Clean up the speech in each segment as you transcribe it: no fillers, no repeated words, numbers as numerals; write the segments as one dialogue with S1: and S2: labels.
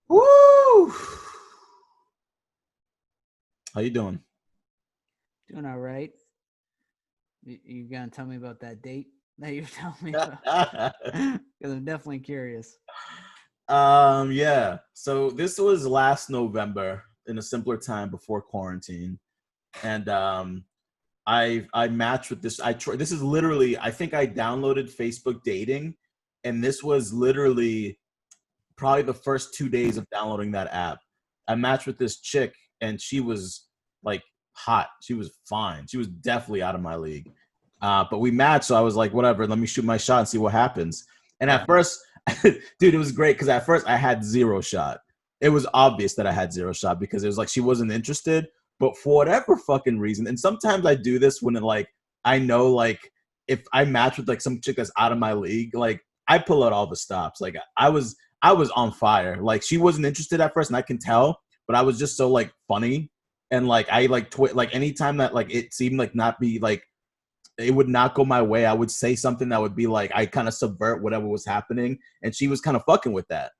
S1: Woo! How you doing?
S2: Doing all right. You gonna tell me about that date that you're telling me about? Because I'm definitely curious.
S1: Yeah. So this was last November in a simpler time before quarantine, and I matched with this. This is literally. I think I downloaded Facebook Dating, and this was literally probably the first 2 days of downloading that app. I matched with this chick, and she was like hot. She was fine. She was definitely out of my league. But we matched, so I was like, whatever. Let me shoot my shot and see what happens. And
S2: Yeah.
S1: at first, dude, it was great because at first I had zero shot. It was obvious that I had zero shot because it was like she wasn't interested. But for whatever fucking reason, and sometimes I do this when it, like I know like if I match with like some chick that's out of my league, like I pull out all the stops. Like I was on fire. Like she wasn't interested at first, and I can tell, but I was just so like funny and like I like like anytime that like it seemed like not be like it would not go my way, I would say something that would be like I kind of subvert whatever was happening, and she was kind of fucking with that.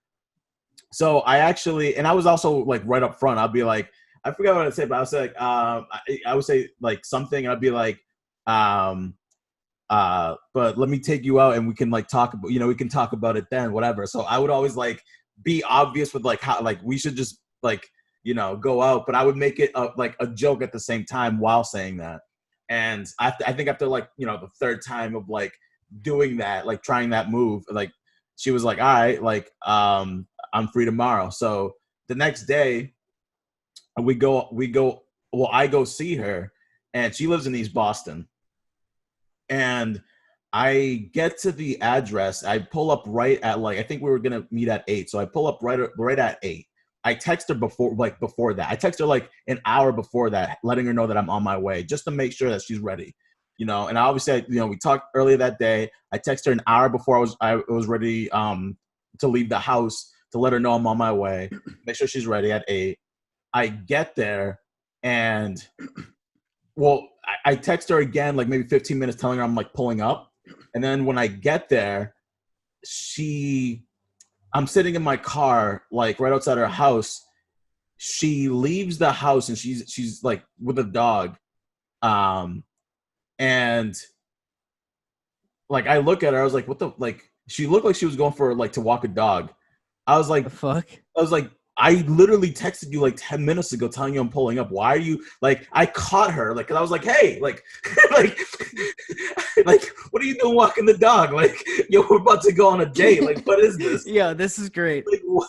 S1: So I actually, and I was also like right up front. I'd be like, I forgot what I'd say, but I was like, I would say like something, and I'd be like, um, but let me take you out, and we can like talk about, we can talk about it then, whatever. So I would always like be obvious with like how like we should just like go out, but I would make it like a joke at the same time while saying that. And I think after like the third time of like doing that, like trying that move, like she was like, all right, like I'm free tomorrow. So the next day we go well, I go see her, and she lives in East Boston. And I get to the address. I pull up right at like I think we were gonna meet at 8, so I pull up right at 8. I text her before that. I text her like an hour before that, letting her know that I'm on my way, just to make sure that she's ready. And obviously, we talked earlier that day. I text her an hour before I was ready to leave the house to let her know I'm on my way. Make sure she's ready at 8. I get there, and well, I text her again, like maybe 15 minutes, telling her I'm like pulling up. And then when I get there, I'm sitting in my car, like right outside her house. She leaves the house, and she's like with a dog. Um, and like I look at her, I was like, what the like? She looked like she was going for like to walk a dog. I was
S2: The
S1: like,
S2: fuck?
S1: I was like, I literally texted you like 10 minutes ago telling you I'm pulling up. Why are you like, I caught her. Like, cause I was like, hey, like, like, like, what are you doing walking the dog? Like, yo, we're about to go on a date. Like, what is this?
S2: Yeah, this is great.
S1: Like, what?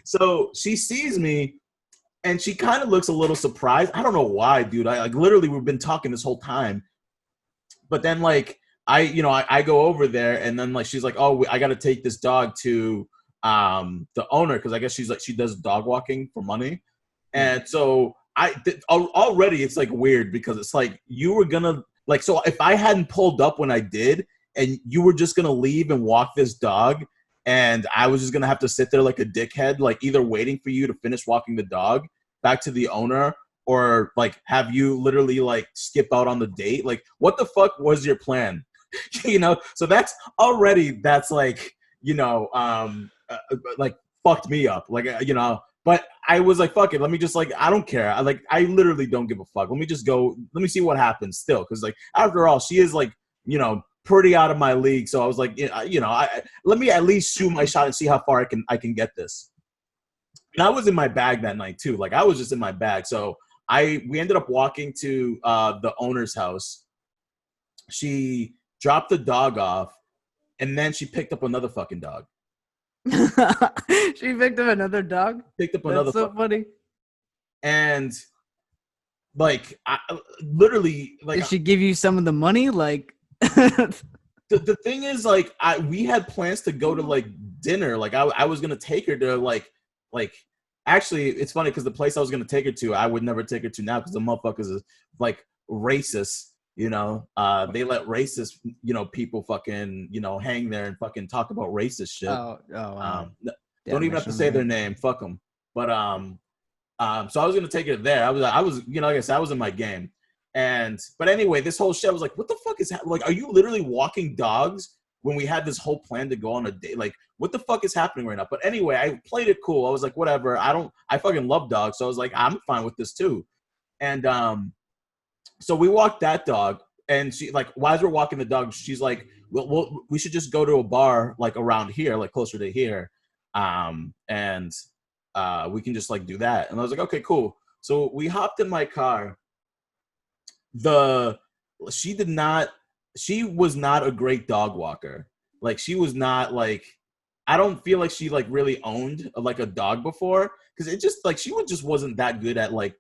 S1: So she sees me, and she kind of looks a little surprised. I don't know why, dude. I like literally, we've been talking this whole time. But then like, I go over there, and then like, she's like, oh, I got to take this dog to the owner, because I guess she's like she does dog walking for money. And so already it's like weird, because it's like you were gonna like, so if I hadn't pulled up when I did, and you were just gonna leave and walk this dog, and I was just gonna have to sit there like a dickhead, like either waiting for you to finish walking the dog back to the owner, or like have you literally like skip out on the date, like what the fuck was your plan? So that's like like fucked me up, like but I was like, fuck it, let me just like, I don't care, I literally don't give a fuck, let me just go, let me see what happens still, because like after all, she is like pretty out of my league. So I was like, let me at least shoot my shot and see how far I can get this. And I was in my bag that night too, like I was just in my bag. So we ended up walking to the owner's house. She dropped the dog off, and then she picked up another fucking dog.
S2: She picked up another dog.
S1: Picked up another
S2: That's so
S1: fucking dog.
S2: funny.
S1: And like I literally like
S2: Did she give you some of the money? Like,
S1: the thing is, like we had plans to go to like dinner. Like I was gonna take her to like actually it's funny, because the place I was gonna take her to, I would never take her to now, because the motherfuckers is like racist. They let racist people fucking hang there and fucking talk about racist shit.
S2: wow.
S1: Don't even have to say their name. Fuck them. But so I was gonna take it there. I was like I said, I was in my game. But anyway, this whole shit, I was like, what the fuck is happening? Like, are you literally walking dogs when we had this whole plan to go on a date. Like, what the fuck is happening right now? But anyway, I played it cool. I was like, whatever. I fucking love dogs. So I was like, I'm fine with this too. And so we walked that dog, and she, like, while we're walking the dog, she's like, we should just go to a bar like around here, like closer to here. And we can just like do that. And I was like, okay, cool. So we hopped in my car. She was not a great dog walker. Like, she was not like, I don't feel like she like really owned like a dog before, because it just like, just wasn't that good at like,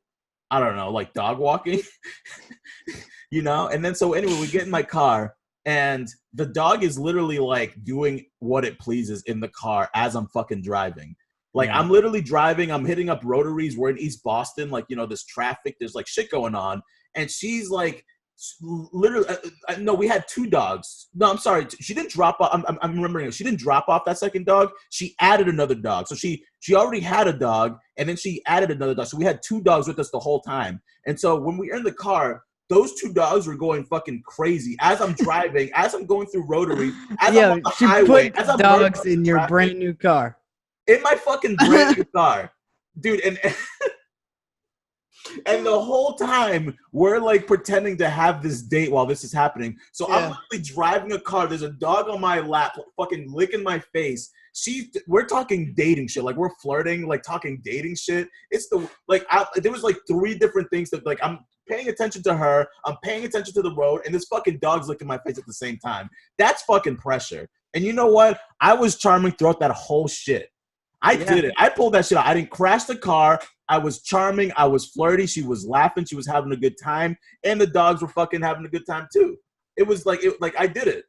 S1: I don't know, like dog walking, you know? And then so anyway, we get in my car, and the dog is literally like doing what it pleases in the car as I'm fucking driving. Like, I'm literally driving, I'm hitting up rotaries. We're in East Boston, like, you know, there's traffic, there's like shit going on. And she's like, literally, no, we had 2 dogs. No, I'm sorry. She didn't drop off. I'm remembering. She didn't drop off that second dog. She added another dog. So she already had a dog, and then she added another dog. So we had 2 dogs with us the whole time. And so when we were in the car, those 2 dogs were going fucking crazy as I'm driving, as I'm going through rotary, as I'm on the highway, as I'm
S2: dogs in your brand new car.
S1: In my fucking brand new car, dude, and the whole time we're like pretending to have this date while this is happening. So I'm literally driving a car. There's a dog on my lap, fucking licking my face. We're talking dating shit. Like, we're flirting, like talking dating shit. It's there was like 3 different things that like, I'm paying attention to her, I'm paying attention to the road, and this fucking dog's licking my face at the same time. That's fucking pressure. And you know what? I was charming throughout that whole shit. I did it. I pulled that shit out. I didn't crash the car. I was charming. I was flirty. She was laughing. She was having a good time. And the dogs were fucking having a good time too. It was like, I did it.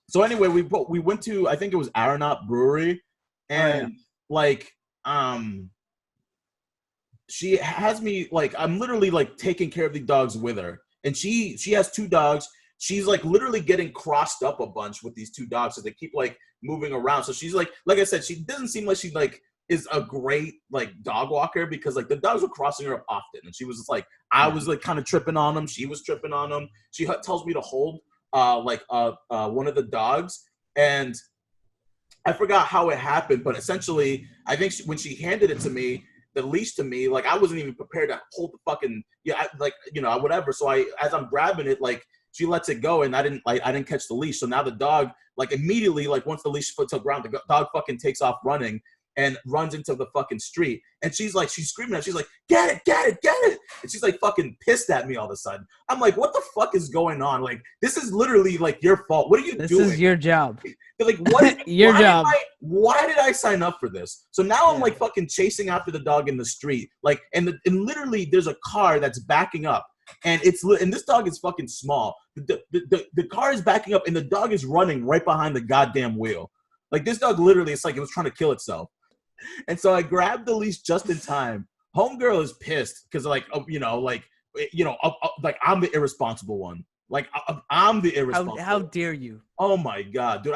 S1: So anyway, we went to, I think it was Aeronaut Brewery. And she has me, like, I'm literally like taking care of the dogs with her. And she has 2 dogs. She's like literally getting crossed up a bunch with these 2 dogs. So they keep like moving around. So she's like I said, she doesn't seem like she like is a great like dog walker, because like the dogs were crossing her up often. And she was just like, I was like kind of tripping on them. She was tripping on them. She tells me to hold one of the dogs. And I forgot how it happened, but essentially I think when she handed it to me, the leash to me, like, I wasn't even prepared to hold the fucking, whatever. So as I'm grabbing it, like, she lets it go, and I didn't catch the leash. So now the dog, like, immediately, like, once the leash foot to the ground, the dog fucking takes off running and runs into the fucking street. And she's screaming at, she's like, get it. And she's like fucking pissed at me all of a sudden. I'm like, what the fuck is going on? Like, this is literally like your fault. What are you doing?
S2: This is your job.
S1: They're like, what?
S2: Your job.
S1: Why did I sign up for this? So now I'm like fucking chasing after the dog in the street. Like, and literally there's a car that's backing up. And this dog is fucking small. The car is backing up, and the dog is running right behind the goddamn wheel. Like, this dog literally, it's like it was trying to kill itself. And so I grabbed the leash just in time. Homegirl is pissed because, like, like, I'm the irresponsible one. Like, I'm the irresponsible.
S2: How dare you?
S1: Oh my god, dude!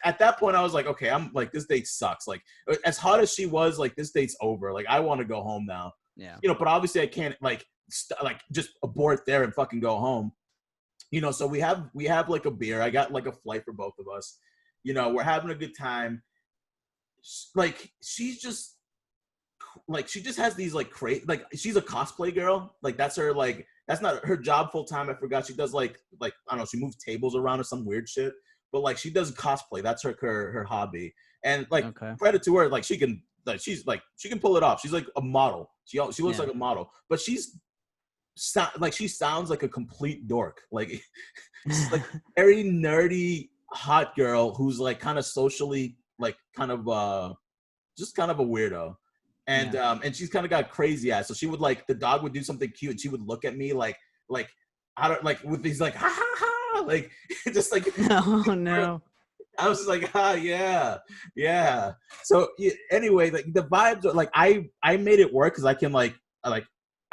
S1: At that point, I was like, okay, I'm like, this date sucks. Like, as hot as she was, like, this date's over. Like, I want to go home now.
S2: Yeah.
S1: But obviously I can't like just abort there and fucking go home. So we have like a beer. I got like a flight for both of us. We're having a good time. Like, she just has these like like, she's a cosplay girl. Like, that's her, like, that's not her job full time. I forgot. She does like I don't know, she moves tables around or some weird shit. But like, she does cosplay. That's her hobby. And like, credit to her, like, she can pull it off. She's like a model. She looks like a model. But she sounds like a complete dork. Like, she's like very nerdy hot girl who's like kind of socially like kind of just kind of a weirdo. And and she's kind of got crazy ass. So she would, like, the dog would do something cute and she would look at me like I don't, like, with these like, ha ha ha, like, just like,
S2: oh no.
S1: I was just like, yeah. So anyway, like, the vibes are like, I made it work because I can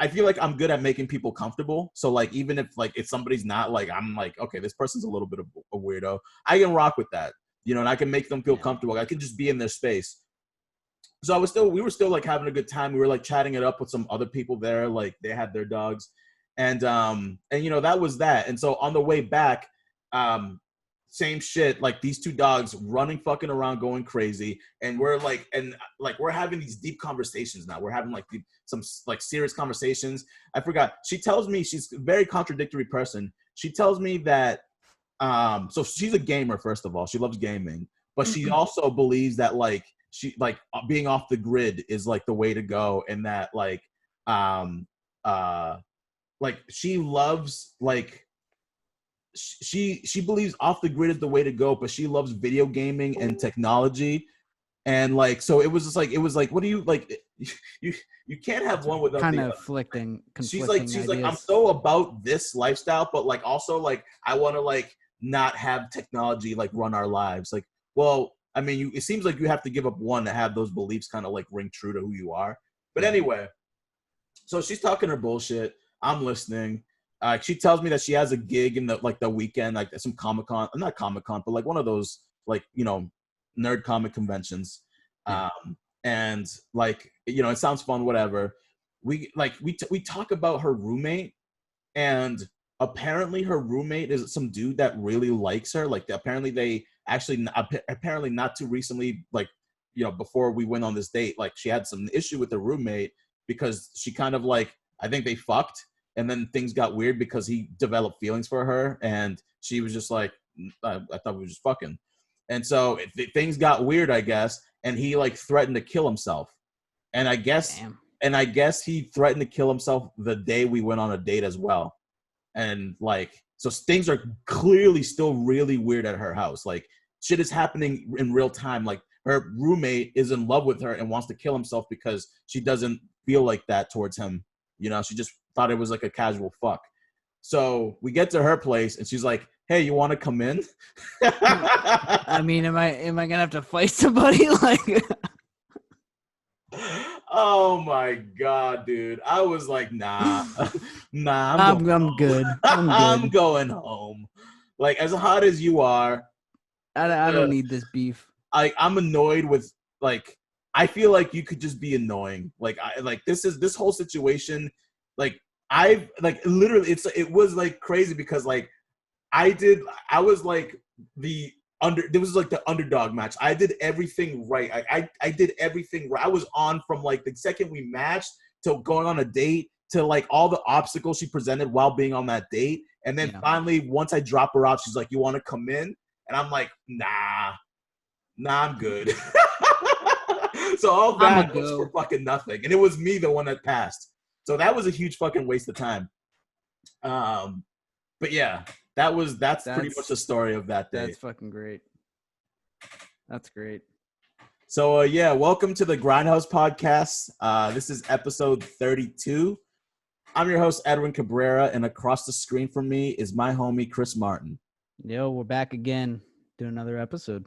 S1: I feel like I'm good at making people comfortable. So like, even if somebody's not, like, I'm like, okay, this person's a little bit of a weirdo, I can rock with that, and I can make them feel comfortable. I can just be in their space. So we were still like having a good time. We were like chatting it up with some other people there. Like, they had their dogs, and that was that. And so on the way back, same shit. Like these two dogs running fucking around, going crazy, and we're we're having these deep conversations now. We're having like some like serious conversations. I forgot. She tells me she's a very contradictory person. She tells me that so she's a gamer, first of all. She loves gaming, but she also believes that like she like being off the grid is like the way to go, and that like she loves like she believes off the grid is the way to go, but she loves video gaming and technology. And like, so it was just like, it was like, what do you like? You can't have one without
S2: kind
S1: the
S2: of
S1: other.
S2: conflicting
S1: She's
S2: ideas.
S1: like, I'm so about this lifestyle, but like also like I want to like not have technology like run our lives. Like, well, I mean, it seems like you have to give up one to have those beliefs kind of like ring true to who you are. But anyway, so she's talking her bullshit. I'm listening. She tells me that she has a gig in the weekend, like some Comic-Con, not Comic-Con, but like one of those like, you know, nerd comic conventions. And like, you know, it sounds fun, whatever. We talk about her roommate, and apparently her roommate is some dude that really likes her. Like apparently they actually, apparently not too recently, like, you know, before we went on this date, like she had some issue with the roommate because she kind of like, I think they fucked. And then things got weird because he developed feelings for her, and she was just like, I thought we were just fucking. And so things got weird, I guess, and he like threatened to kill himself. And I guess he threatened to kill himself the day we went on a date as well. And like, so things are clearly still really weird at her house. Like shit is happening in real time. Like her roommate is in love with her and wants to kill himself because she doesn't feel like that towards him. You know, she just thought it was like a casual fuck. So we get to her place and she's like, hey, you want to come in?
S2: I mean, am I gonna have to fight somebody? Like,
S1: oh my god, dude! I was like, nah.
S2: I'm good.
S1: I'm going home. Like as hot as you are,
S2: I don't need this beef.
S1: I'm annoyed with like. I feel like you could just be annoying. Like this whole situation. Like I like literally, it was like crazy because like I was like there was like the underdog match. I did everything right. I did everything right. I was on from like the second we matched to going on a date to like all the obstacles she presented while being on that date. And then finally, once I drop her out, she's like, you want to come in? And I'm like, nah, I'm good. So all that was for fucking nothing. And it was me, the one that passed. So that was a huge fucking waste of time. But yeah, that's pretty much the story of that day.
S2: That's fucking great. That's great.
S1: So yeah, welcome to the Grindhouse Podcast. This is episode 32. I'm your host, Edwin Cabrera, and across the screen from me is my homie, Chris Martin.
S2: Yo, we're back again doing another episode.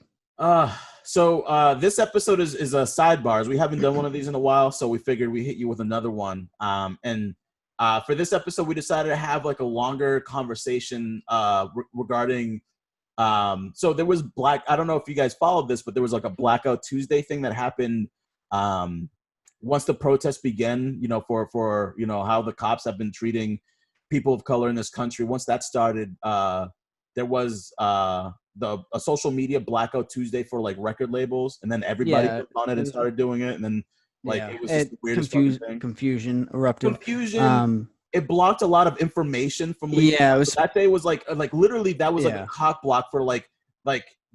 S1: So this episode is a sidebars. We haven't done one of these in a while, so we figured we hit you with another one. And for this episode, we decided to have like a longer conversation regarding. So there was I don't know if you guys followed this, but there was like a Blackout Tuesday thing that happened once the protests began. You know, for you know how the cops have been treating people of color in this country. Once that started, there was a social media Blackout Tuesday for like record labels, and then everybody clicked on it and started doing it, and then like it was just the weirdest fucking thing.
S2: Confusion erupted.
S1: It blocked a lot of information from leaving.
S2: Yeah, it was,
S1: that day was like literally that was like a cock block for like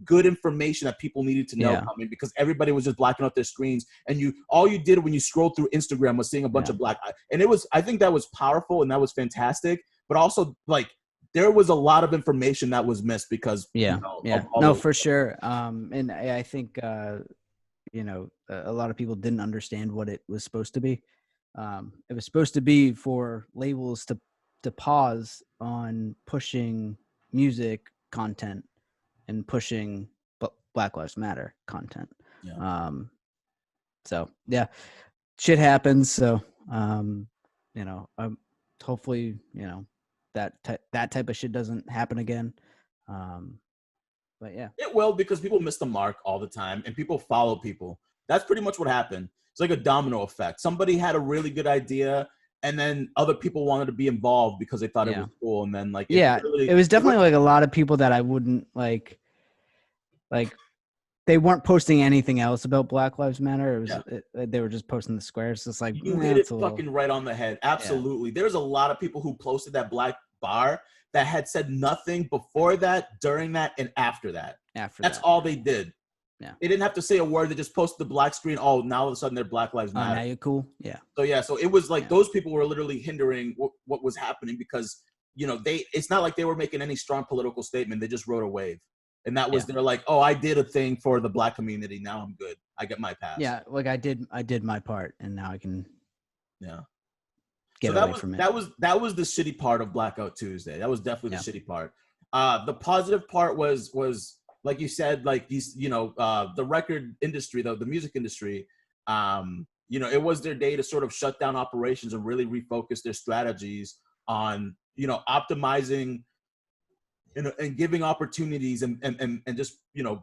S1: good information that people needed to know coming, because everybody was just blacking out their screens, and all you did when you scrolled through Instagram was seeing a bunch of black, and I think that was powerful and that was fantastic, but also like there was a lot of information that was missed because
S2: for sure. And I think you know, a lot of people didn't understand what it was supposed to be. It was supposed to be for labels to pause on pushing music content and pushing Black Lives Matter content. So yeah, shit happens. So you know, hopefully, you know, that type of shit doesn't happen again. But yeah,
S1: it will, because people miss the mark all the time and people follow people. That's pretty much what happened. It's like a domino effect. Somebody had a really good idea and then other people wanted to be involved because they thought it
S2: Yeah.
S1: was cool, and then like
S2: it was definitely like a lot of people that I wouldn't like they weren't posting anything else about Black Lives Matter. It was they were just posting the squares. It's like
S1: you hit it fucking right on the head. Absolutely. There's a lot of people who posted that black bar that had said nothing before that, during that, and after that. That's all they did.
S2: Yeah.
S1: They didn't have to say a word. They just posted the black screen. Oh, now all of a sudden they're Black Lives Matter.
S2: Now you're cool. Yeah.
S1: So it was like those people were literally hindering what was happening because, it's not like they were making any strong political statement. They just rode a wave. And that was, they're like, oh, I did a thing for the black community. Now I'm good. I get my pass.
S2: Yeah. Like I did my part and now I can get
S1: so
S2: away from it.
S1: That was the shitty part of Blackout Tuesday. That was definitely the shitty part. The positive part was like you said, like these, the record industry, the music industry, it was their day to sort of shut down operations and really refocus their strategies on, optimizing and giving opportunities and just,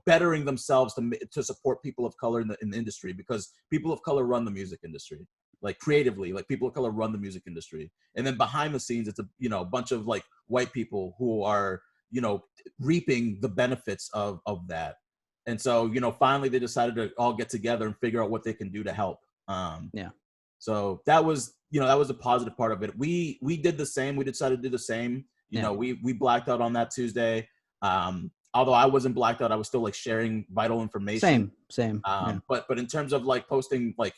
S1: bettering themselves to support people of color in the industry, because people of color run the music industry, like creatively, like people of color run the music industry. And then behind the scenes, it's a bunch of like white people who are, reaping the benefits of that. And so, finally they decided to all get together and figure out what they can do to help. So that was a positive part of it. We did the same. We decided to do the same. We blacked out on that Tuesday. Although I wasn't blacked out, I was still like sharing vital information.
S2: Same.
S1: But in terms of like posting like,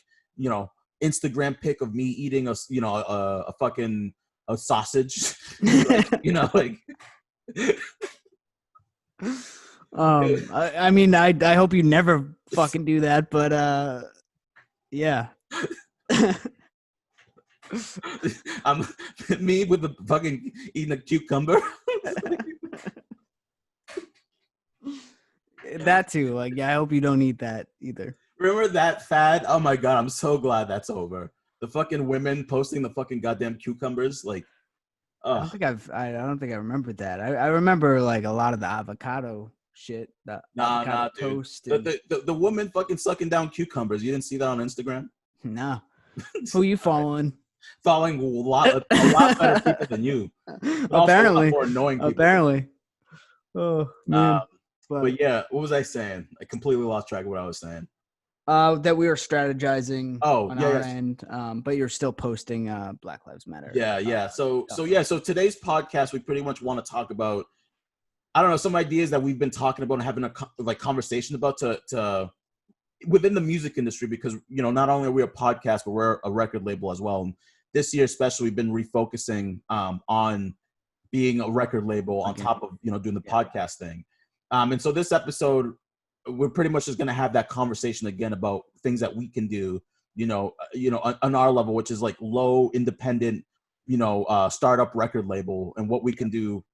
S1: Instagram pic of me eating a fucking sausage, like,
S2: I mean, I hope you never fucking do that, but yeah.
S1: I'm me with the fucking eating a cucumber.
S2: That too. Like, I hope you don't eat that either.
S1: Remember that fad? Oh my god, I'm so glad that's over. The fucking women posting the fucking goddamn cucumbers, like.
S2: I don't think I remembered that. I remember like a lot of the avocado shit. The avocado toast.
S1: The woman fucking sucking down cucumbers. You didn't see that on Instagram?
S2: No. Who you following?
S1: Following a lot better people than you.
S2: Apparently.
S1: More annoying people.
S2: Apparently. Oh man.
S1: But yeah, what was I saying? I completely lost track of what I was saying.
S2: That we were strategizing on our end, but you're still posting Black Lives Matter.
S1: Yeah. So today's podcast, we pretty much want to talk about, I don't know, some ideas that we've been talking about and having a conversation about to within the music industry, because not only are we a podcast, but we're a record label as well. And this year especially, we've been refocusing on being a record label on top of doing the podcast thing. And so this episode, we're pretty much just going to have that conversation again about things that we can do, on our level, which is like low independent, startup record label, and what we can do,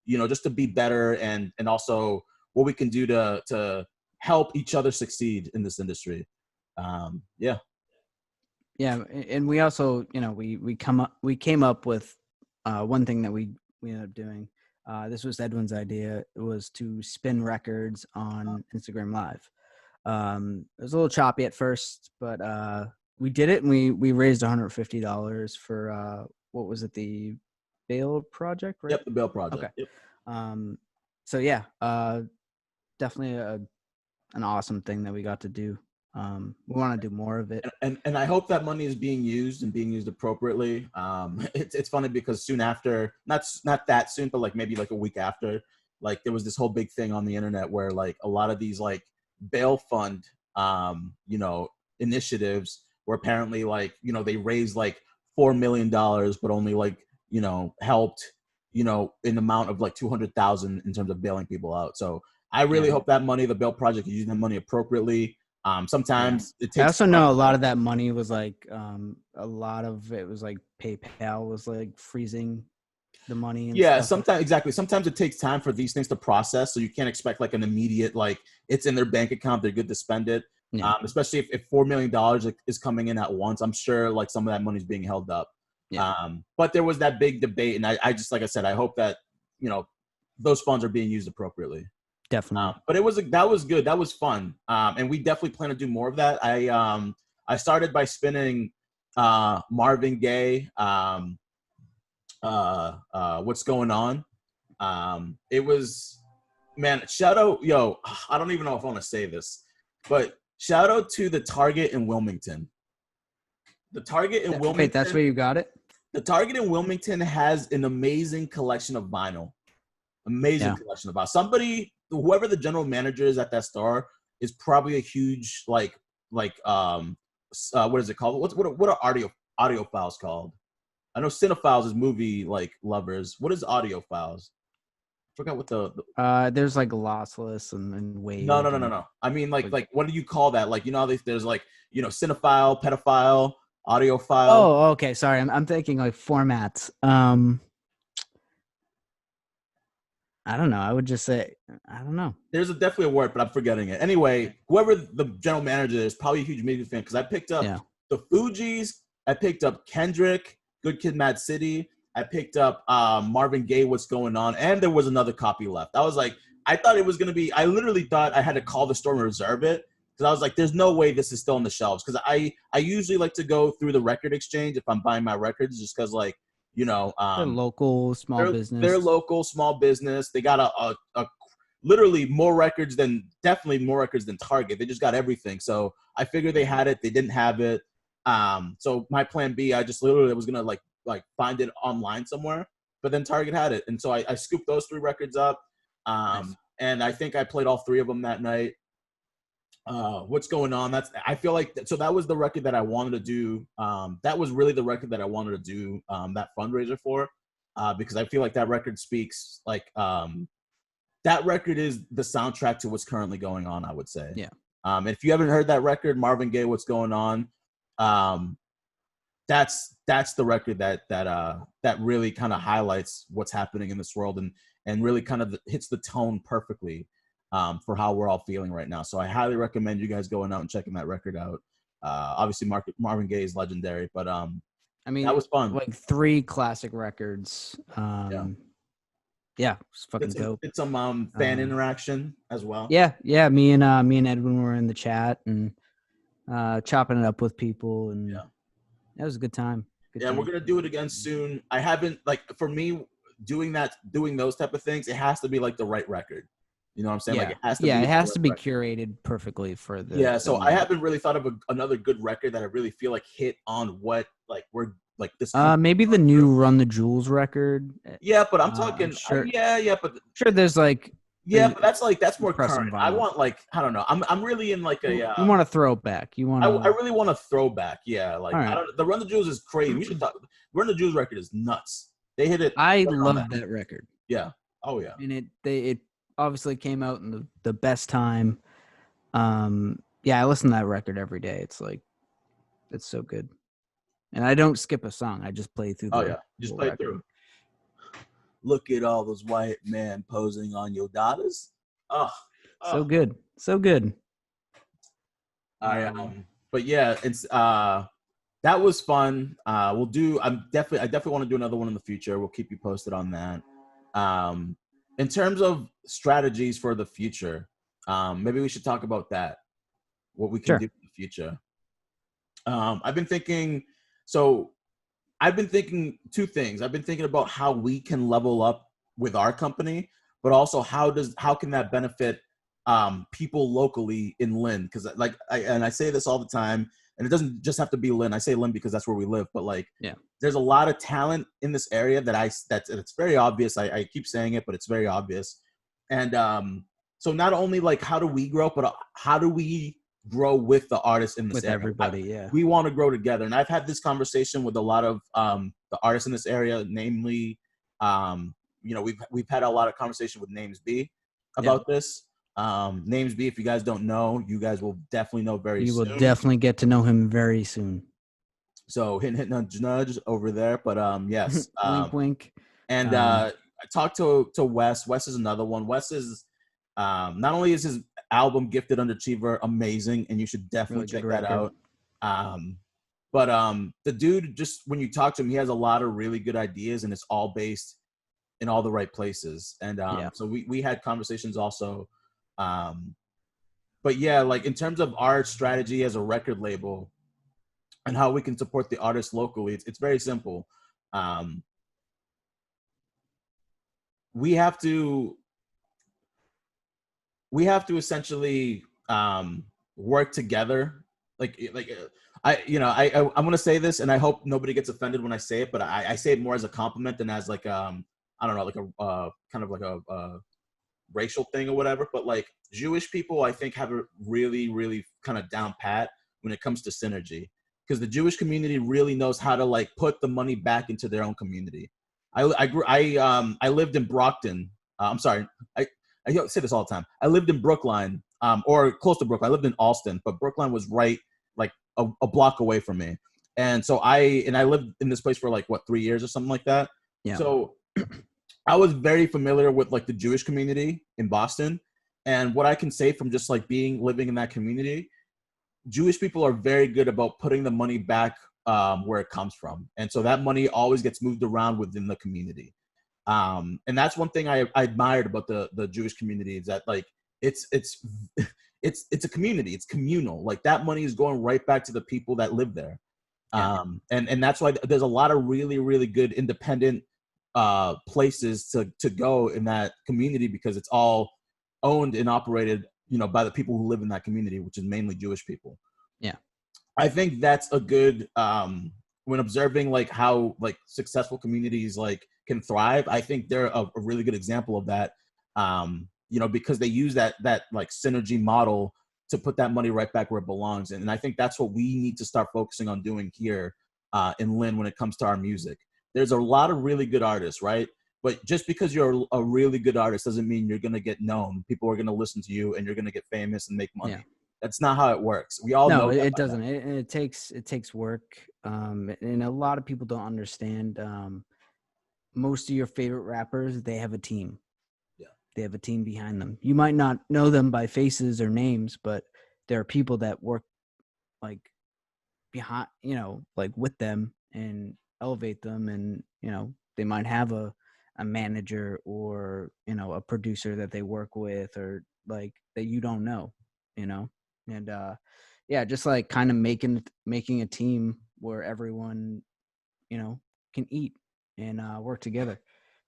S1: just to be better, and also what we can do to help each other succeed in this industry. Yeah.
S2: And we also, we came up with one thing that we ended up doing. This was Edwin's idea. It was to spin records on Instagram Live. It was a little choppy at first, but we did it, and we raised $150 for what was it, the Bail Project, right?
S1: Yep, the Bail Project.
S2: Okay.
S1: Yep.
S2: So yeah, definitely an awesome thing that we got to do. We want to do more of it,
S1: and I hope that money is being used appropriately. It's funny because soon after, not that soon, but like maybe like a week after, like there was this whole big thing on the internet where like a lot of these like bail fund initiatives were apparently like they raised like $4 million, but only like helped in the amount of like 200,000 in terms of bailing people out. So I really hope that money, the Bail Project, is using that money appropriately. Sometimes it takes.
S2: I also know a lot of that money was like, a lot of it was like PayPal was like freezing the money. And
S1: stuff. Sometimes it takes time for these things to process. So you can't expect like an immediate, like it's in their bank account, they're good to spend it. Yeah. Especially if $4 million is coming in at once, I'm sure like some of that money is being held up. Yeah. But there was that big debate, and I just, like I said, I hope that, those funds are being used appropriately.
S2: Definitely.
S1: But that was good. That was fun. And we definitely plan to do more of that. I started by spinning Marvin Gaye, What's Going On. It was, man, shout out, yo, I don't even know if I want to say this, but shout out to the Target in Wilmington. The Target in Wilmington.
S2: Wait, that's where you got it?
S1: The Target in Wilmington has an amazing collection of vinyl. Amazing collection of vinyl. Somebody, whoever the general manager is at that store, is probably a huge what is it called? What are audiophiles called? I know cinephiles is movie like lovers. What is audiophiles? I forgot what the
S2: there's like lossless and wave.
S1: No. I mean like what do you call that? Like, you know, there's like, you know, cinephile, pedophile, audiophile.
S2: Oh, okay. Sorry, I'm thinking like formats. I don't know. I would just say I don't know.
S1: There's definitely a word, but I'm forgetting it. Anyway, whoever the general manager is, probably a huge music fan because I picked up the Fugees. I picked up Kendrick, Good Kid, Mad City. I picked up Marvin Gaye, What's Going On, and there was another copy left. I was like, I thought it was gonna be. I literally thought I had to call the store and reserve it because I was like, there's no way this is still on the shelves. Because I usually like to go through the record exchange if I'm buying my records, just because like, you know,
S2: they're local small business.
S1: They're local small business. They got a literally definitely more records than Target. They just got everything. So I figured they had it. They didn't have it. So my plan B, I just literally was gonna like find it online somewhere. But then Target had it, and so I scooped those 3 records up.
S2: Nice.
S1: And I think I played all 3 of them that night. What's Going On? I feel like so that was the record that I wanted to do. That was really the record that I wanted to do that fundraiser for, because I feel like that record speaks like that record is the soundtrack to what's currently going on, I would say.
S2: Yeah.
S1: If you haven't heard that record, Marvin Gaye, What's Going On, that's the record that really kind of highlights what's happening in this world and really kind of hits the tone perfectly. For how we're all feeling right now. So I highly recommend you guys going out and checking that record out. Obviously Marvin Gaye is legendary, but I mean, that was fun.
S2: Like 3 classic records. It's fucking dope.
S1: It's some fan interaction as well.
S2: Yeah. Me and Edwin were in the chat and chopping it up with people, and that was a good time.
S1: We're gonna do it again soon. I haven't, like, for me doing those type of things, it has to be like the right record. You know what I'm saying?
S2: Yeah.
S1: Like, it has to be curated perfectly for the. Yeah. So I haven't really thought of another good record that I really feel like hit on what like we're like this.
S2: Maybe the new Run the Jewels record.
S1: Yeah, but I'm talking.
S2: Sure.
S1: But
S2: sure, there's like.
S1: Yeah, but that's more current. Vinyl. I want like, I don't know. I'm really in like a.
S2: You want a throwback? You want?
S1: I really want a throwback. Yeah, like right. The Run the Jewels is crazy. We should talk. Run the Jewels record is nuts. They hit it.
S2: I love that record.
S1: Yeah. Oh yeah.
S2: And it obviously came out in the best time. I listen to that record every day. It's like, it's so good. And I don't skip a song. I just play through.
S1: Just play through. Look at all those white men posing on your daughters.
S2: So good. So good.
S1: But yeah, it's that was fun. I definitely want to do another one in the future. We'll keep you posted on that. In terms of strategies for the future, maybe we should talk about that. What we can do in the future. I've been thinking 2 things. I've been thinking about how we can level up with our company, but also how can that benefit people locally in Lynn? Because I say this all the time, and it doesn't just have to be Lynn. I say Lynn because that's where we live, but like, there's a lot of talent in this area that's it's very obvious. I keep saying it, but it's very obvious. And so not only like how do we grow, but how do we grow with the artists in this area?
S2: Everybody,
S1: we want to grow together. And I've had this conversation with a lot of the artists in this area, namely, we've had a lot of conversation with Names B about this. Names B, if you guys don't know, you guys will definitely know very soon. You will
S2: definitely get to know him very soon.
S1: So hint, nudge over there. But yes.
S2: Wink, wink.
S1: And I talked to Wes. Wes is another one. Wes is not only is his album Gifted Underachiever amazing, and you should definitely check that out. But the dude, just when you talk to him, he has a lot of really good ideas, and it's all based in all the right places. And so we had conversations also. But yeah, like in terms of our strategy as a record label, and how we can support the artists locally. It's very simple. We have to essentially work together. I'm gonna say this, and I hope nobody gets offended when I say it, but I say it more as a compliment than as like I don't know, like a kind of like a racial thing or whatever. But like Jewish people, I think have a really, really kind of down pat when it comes to synergy, because the Jewish community really knows how to like put the money back into their own community. I lived in Brockton. I'm sorry, I say this all the time. I lived in Brookline, or close to Brookline. I lived in Alston, but Brookline was right like a block away from me. And so I lived in this place for like 3 years or something like that.
S2: Yeah.
S1: So I was very familiar with like the Jewish community in Boston. And what I can say from just like living in that community, Jewish people are very good about putting the money back where it comes from. And so that money always gets moved around within the community. And that's one thing I admired about the Jewish community, is that like it's a community, it's communal. Like that money is going right back to the people that live there. And that's why there's a lot of really, really good independent places to go in that community, because it's all owned and operated, by the people who live in that community, which is mainly Jewish people.
S2: Yeah.
S1: I think that's a good, when observing like how like successful communities like can thrive, I think they're a really good example of that, because they use that like synergy model to put that money right back where it belongs. And I think that's what we need to start focusing on doing here in Lynn when it comes to our music. There's a lot of really good artists, right? But just because you're a really good artist doesn't mean you're going to get known. People are going to listen to you and you're going to get famous and make money. Yeah. That's not how it works. We all know
S2: it doesn't. It takes work. And a lot of people don't understand. Most of your favorite rappers, they have a team.
S1: Yeah.
S2: They have a team behind them. You might not know them by faces or names, but there are people that work like behind, like with them and elevate them. And, they might have a manager or, a producer that they work with, or like that you don't know, and just like kind of making a team where everyone, can eat and work together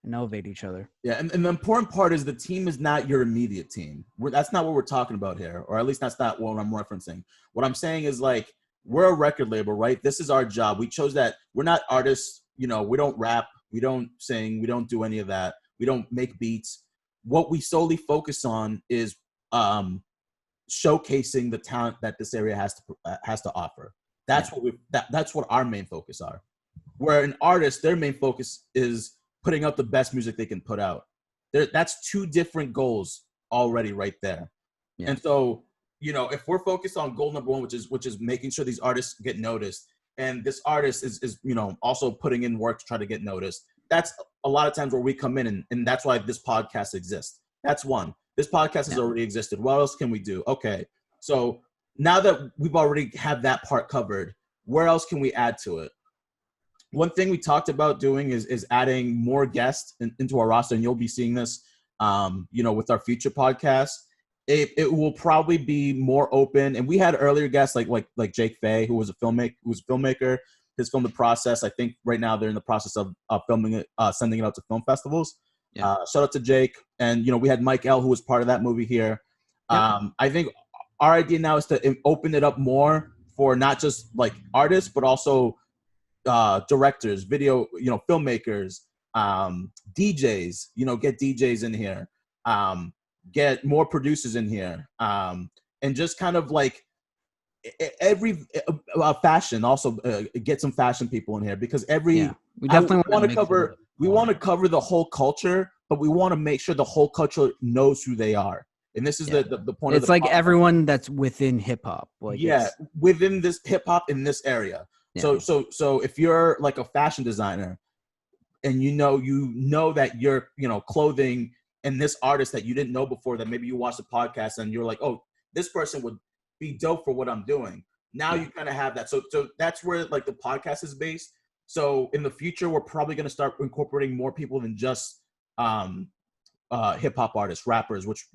S2: and elevate each other.
S1: Yeah, and the important part is the team is not your immediate team. That's not what we're talking about here, or at least that's not what I'm referencing. What I'm saying is like, we're a record label, right? This is our job. We chose that. We're not artists, we don't rap, we don't sing, we don't do any of that. We don't make beats. What we solely focus on is showcasing the talent that this area has to offer. That's that's what our main focus are. Where an artist, their main focus is putting out the best music they can put out. That's two different goals already right there. Yeah. And so, if we're focused on goal number one, which is making sure these artists get noticed, and this artist is also putting in work to try to get noticed, that's a lot of times where we come in, and that's why this podcast exists. That's one. This podcast has already existed. What else can we do? Okay, so now that we've already had that part covered, where else can we add to it? One thing we talked about doing is adding more guests into our roster, and you'll be seeing this, with our future podcasts. It will probably be more open, and we had earlier guests like Jake Fay, who was a filmmaker. His film, The Process. I think right now they're in the process of filming it, sending it out to film festivals. Yeah. Shout out to Jake, and we had Mike L, who was part of that movie here. Yeah. I think our idea now is to open it up more for not just like artists, but also directors, video, filmmakers, DJs, get DJs in here, get more producers in here, and just kind of like every fashion, also get some fashion people in here, because we definitely want to cover. We want to cover the whole culture, but we want to make sure the whole culture knows who they are. And this is the point.
S2: It's
S1: of the
S2: like
S1: podcast.
S2: Everyone that's within hip hop,
S1: within this hip hop in this area. Yeah. So if you're like a fashion designer, and you know that you're clothing, and this artist that you didn't know before, that maybe you watched the podcast and you're like, oh, this person would be dope for what I'm doing. Now you kind of have that. So that's where like the podcast is based. So in the future, we're probably going to start incorporating more people than just hip hop artists, rappers, which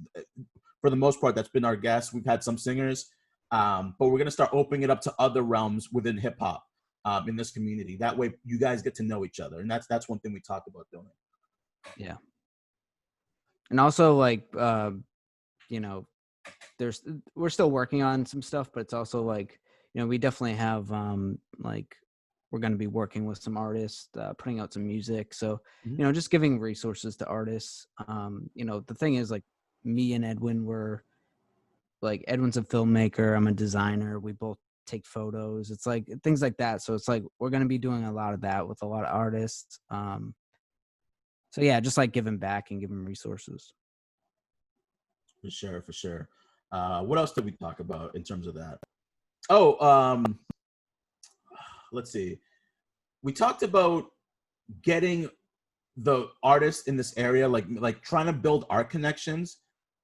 S1: for the most part, that's been our guests. We've had some singers. But we're gonna start opening it up to other realms within hip hop in this community. That way, you guys get to know each other, and that's one thing we talked about doing.
S2: Yeah. And also, like, you know, we're still working on some stuff, but it's also like, you know, we definitely have like, we're going to be working with some artists, putting out some music. So, you know, just giving resources to artists. You know, the thing is, like, me and Edwin were like, Edwin's a filmmaker, I'm a designer, we both take photos. It's like things like that. So it's like we're going to be doing a lot of that with a lot of artists. So yeah, just like giving back and giving resources.
S1: For sure. What else did we talk about in terms of that? Oh, let's see. We talked about getting the artists in this area, like trying to build art connections,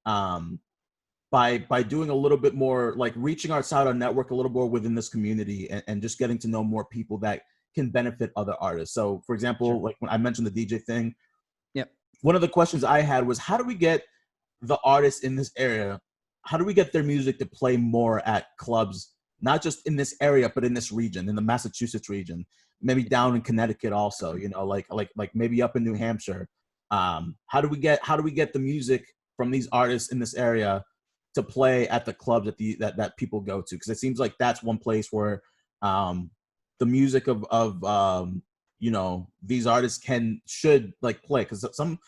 S1: by doing a little bit more, like reaching outside our network a little more within this community, and just getting to know more people that can benefit other artists. So, for example, like when I mentioned the DJ thing, one of the questions I had was, how do we get the artists in this area, how do we get their music to play more at clubs, not just in this area, but in this region, in the Massachusetts region, maybe down in Connecticut also, you know, like maybe up in New Hampshire. How do we get the music from these artists in this area to play at the clubs that people go to? Because it seems like that's one place where the music of you know, these artists should like play, because some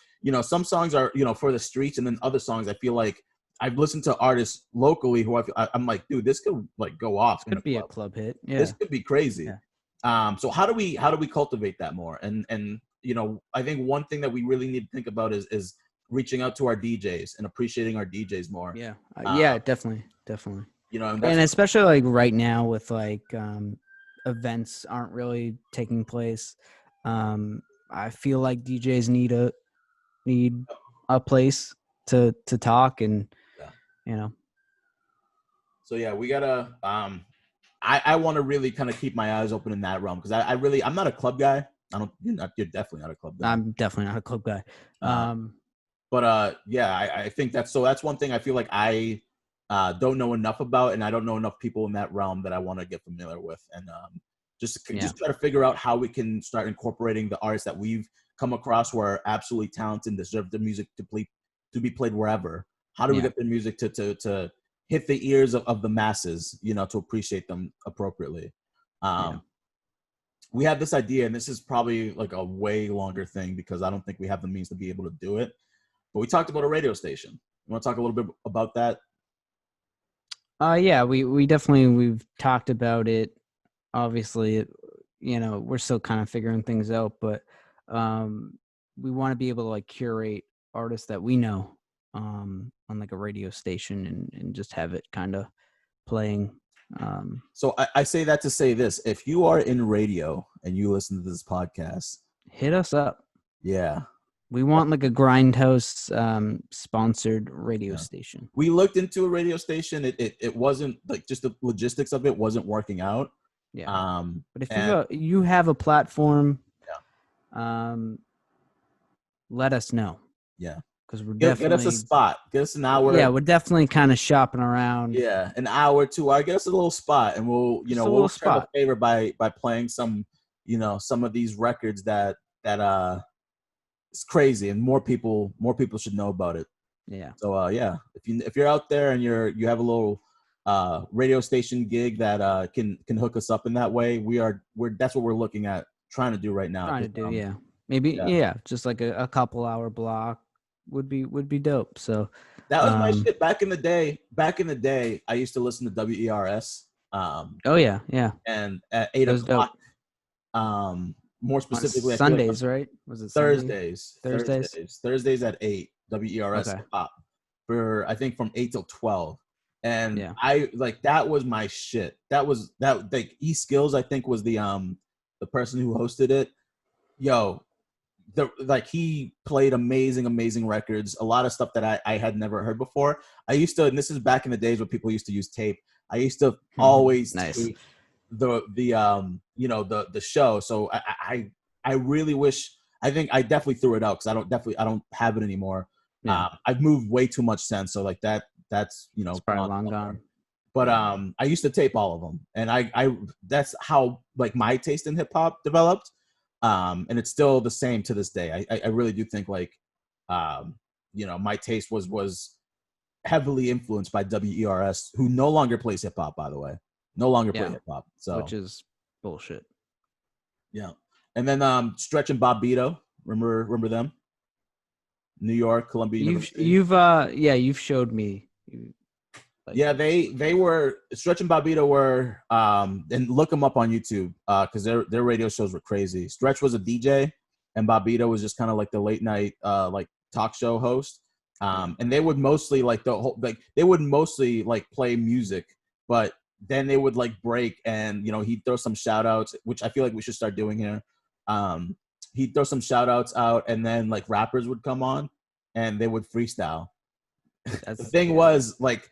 S1: songs are, you know, for the streets, and then other songs I feel like I've listened to artists locally who I'm like, dude, this could like go off.
S2: This could be a club hit. Yeah,
S1: this could be crazy. So how do we cultivate that more? And you know, I think one thing that we really need to think about is reaching out to our DJs and appreciating our DJs more.
S2: Yeah, yeah, definitely.
S1: You know,
S2: and especially like right now with like events aren't really taking place. I feel like DJs need a place to talk, and you know.
S1: So yeah, we gotta. I want to really kind of keep my eyes open in that realm, because I'm not a club guy. You're definitely not a club guy.
S2: I'm definitely not a club guy.
S1: But yeah, I think that's one thing I feel like I don't know enough about, and I don't know enough people in that realm that I want to get familiar with, and just try to figure out how we can start incorporating the artists that we've come across who are absolutely talented and deserve the music to be played wherever. How do we get their music to hit the ears of the masses, you know, to appreciate them appropriately? We have this idea, and this is probably like a way longer thing, because I don't think we have the means to be able to do it. But we talked about a radio station. You want to talk a little bit about that?
S2: Yeah, we've talked about it. Obviously, you know, we're still kind of figuring things out, but we want to be able to like curate artists that we know on like a radio station, and just have it kind of playing.
S1: So I say that to say this: if you are in radio and you listen to this podcast,
S2: hit us up.
S1: Yeah,
S2: we want like a Grindhouse sponsored radio station.
S1: We looked into a radio station. It wasn't like, just the logistics of it wasn't working out.
S2: Yeah. But if you have a platform, let us know.
S1: Yeah.
S2: Because we're definitely
S1: get us a spot. Get us an hour.
S2: Yeah, we're definitely kind of shopping around.
S1: Yeah, an hour, 2 hours. Get us a little spot, and we'll return a favor by playing some, you know, some of these records that it's crazy, and more people should know about it.
S2: Yeah.
S1: So yeah, if you're out there and you have a little radio station gig that can hook us up in that way, that's what we're looking at trying to do right now.
S2: Maybe just like a couple hour block would be dope. So
S1: that was my shit back in the day. I used to listen to WERS.
S2: Oh yeah.
S1: And at 8 o'clock, more specifically,
S2: Sundays, right? Was it
S1: Thursdays?
S2: Thursdays.
S1: Thursdays at 8. WERS pop for, I think, from 8 till 12. And I like, that was my shit. That like E-Skills, I think, was the person who hosted it. Yo, he played amazing records, a lot of stuff that I had never heard before. I used to, and this is back in the days when people used to use tape, I used to always tape the show. So I really wish, I think I definitely threw it out, because I don't have it anymore. I've moved way too much since, so like that's
S2: it's probably long gone.
S1: But I used to tape all of them, and I that's how like my taste in hip hop developed. And it's still the same to this day. I really do think like, my taste was heavily influenced by WERS, who no longer plays hip hop, by the way, no longer play hip hop. So
S2: which is bullshit.
S1: Yeah, and then Stretch and Bobbito, remember them? New York, Columbia University.
S2: You've showed me.
S1: They were Stretch and Bobbito were and look them up on YouTube because their radio shows were crazy. Stretch was a DJ and Bobbito was just kind of like the late night like talk show host. And they would mostly they would mostly like play music, but then they would like break and he'd throw some shout outs, which I feel like we should start doing here. He'd throw some shout outs out and then like rappers would come on and they would freestyle. The thing was like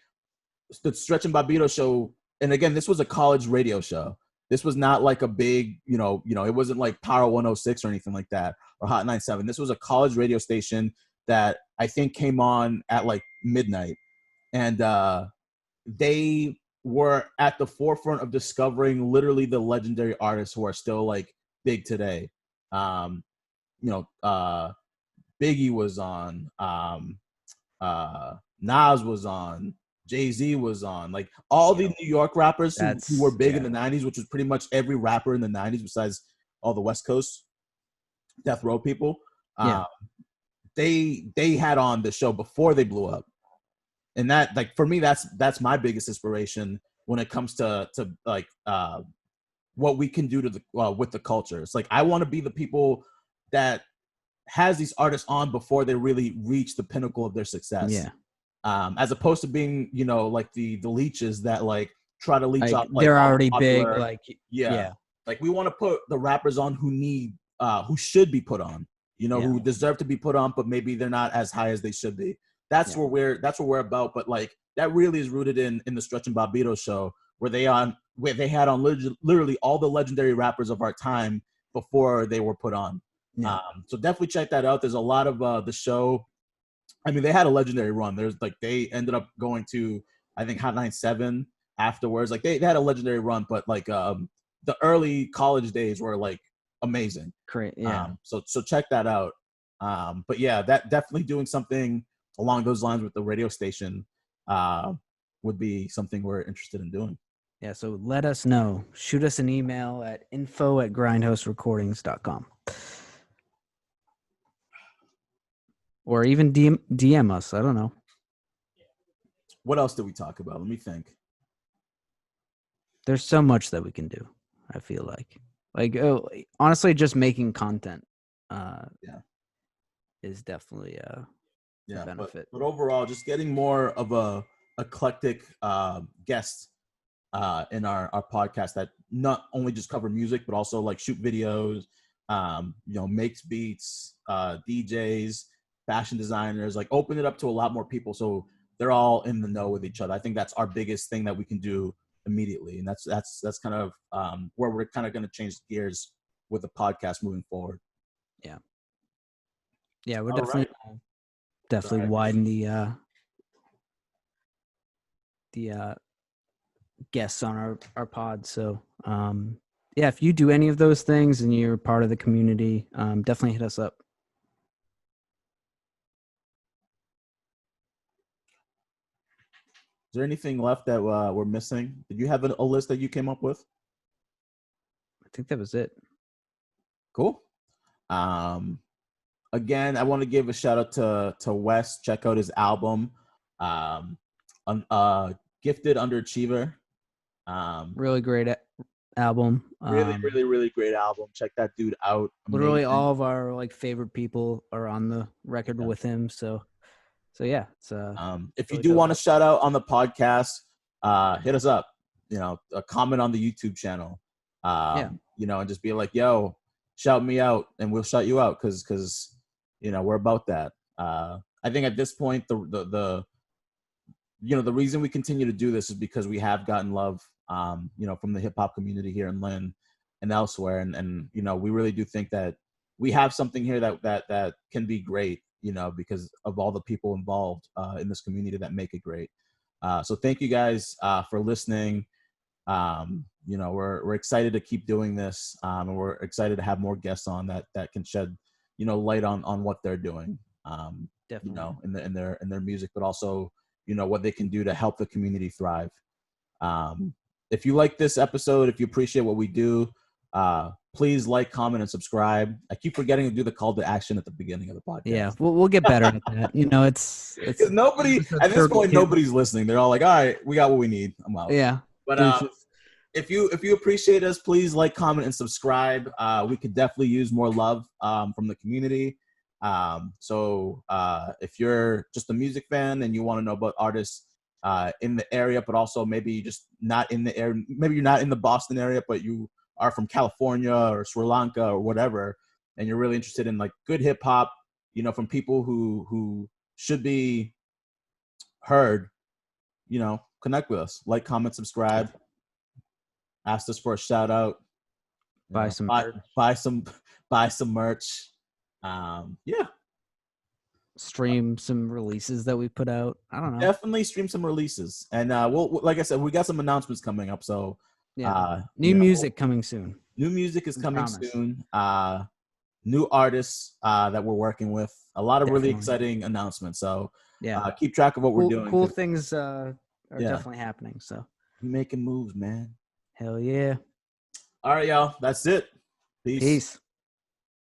S1: the Stretch and Bobbito show, and again, this was a college radio show. This was not like a big, it wasn't like Power 106 or anything like that or Hot 97. This was a college radio station that I think came on at like midnight, and they were at the forefront of discovering literally the legendary artists who are still like big today. Biggie was on, Nas was on, Jay-Z was on, like all the New York rappers who were big in the 90s, which was pretty much every rapper in the 90s besides all the West Coast death row people. They had on the show before they blew up. And that, like, for me, that's my biggest inspiration when it comes to like what we can do to the with the culture. It's like I want to be the people that has these artists on before they really reach the pinnacle of their success.
S2: Yeah.
S1: As opposed to being, like the leeches that like try to leech off. Like,
S2: they're already big. Like,
S1: like we want to put the rappers on who should be put on, who deserve to be put on, but maybe they're not as high as they should be. That's what we're about. But like that really is rooted in the Stretch and Bobbito show, where they had on literally all the legendary rappers of our time before they were put on. Yeah. So definitely check that out. There's a lot of the show. I mean, they had a legendary run. There's like they ended up going to, I think, Hot 97 afterwards. Like they had a legendary run, but like the early college days were like amazing.
S2: Great, yeah.
S1: So check that out. But yeah, that definitely doing something along those lines with the radio station would be something we're interested in doing.
S2: Yeah, so let us know. Shoot us an email at info@grindhouserecordings.com. Or even DM us. I don't know.
S1: What else did we talk about? Let me think.
S2: There's so much that we can do, I feel like. Honestly, just making content is definitely a benefit.
S1: But overall, just getting more of a eclectic guest in our podcast that not only just cover music, but also like shoot videos, makes beats, DJs, fashion designers, like open it up to a lot more people so they're all in the know with each other. I think that's our biggest thing that we can do immediately, and that's kind of where we're kind of going to change gears with the podcast moving forward.
S2: We're definitely widen the guests on our pod. So if you do any of those things and you're part of the community, definitely hit us up.
S1: Is there anything left that we're missing? Did you have a list that you came up with?
S2: I think that was it.
S1: Cool. Again, I want to give a shout out to Wes. Check out his album, Gifted Underachiever.
S2: Really great album.
S1: Really great album. Check that dude out. Amazing.
S2: Literally all of our like favorite people are on the record with him. So yeah, it's
S1: if you do want to shout out on the podcast, hit us up. A comment on the YouTube channel. And just be like, yo, shout me out, and we'll shout you out because we're about that. I think at this point the reason we continue to do this is because we have gotten love from the hip hop community here in Lynn and elsewhere, and we really do think that we have something here that can be great, because of all the people involved in this community that make it great. So thank you guys for listening. We're excited to keep doing this, and we're excited to have more guests on that can shed, light on what they're doing,
S2: Definitely.
S1: in their music, but also, what they can do to help the community thrive. If you like this episode, if you appreciate what we do, please like, comment, and subscribe. I keep forgetting to do the call to action at the beginning of the podcast.
S2: Yeah, we'll get better at that. It's
S1: nobody at this point. Nobody's listening. They're all like, "All right, we got what we need. I'm out."
S2: Yeah,
S1: but if you appreciate us, please like, comment, and subscribe. We could definitely use more love from the community. So if you're just a music fan and you want to know about artists in the area, but also maybe just not in the area, maybe you're not in the Boston area, but you are from California or Sri Lanka or whatever, and you're really interested in like good hip hop, from people who should be heard, connect with us. Like, comment, subscribe. Ask us for a shout out.
S2: Buy some merch.
S1: Buy some merch. Yeah.
S2: Stream some releases that we put out. I don't know.
S1: Definitely stream some releases, and we'll, like I said, we got some announcements coming up. So
S2: yeah, new music coming soon.
S1: New music is coming soon. New artists that we're working with. A lot of really exciting announcements. So yeah, keep track of what we're doing.
S2: Cool things are definitely happening. So
S1: making moves, man.
S2: Hell yeah.
S1: All right, y'all. That's it. Peace.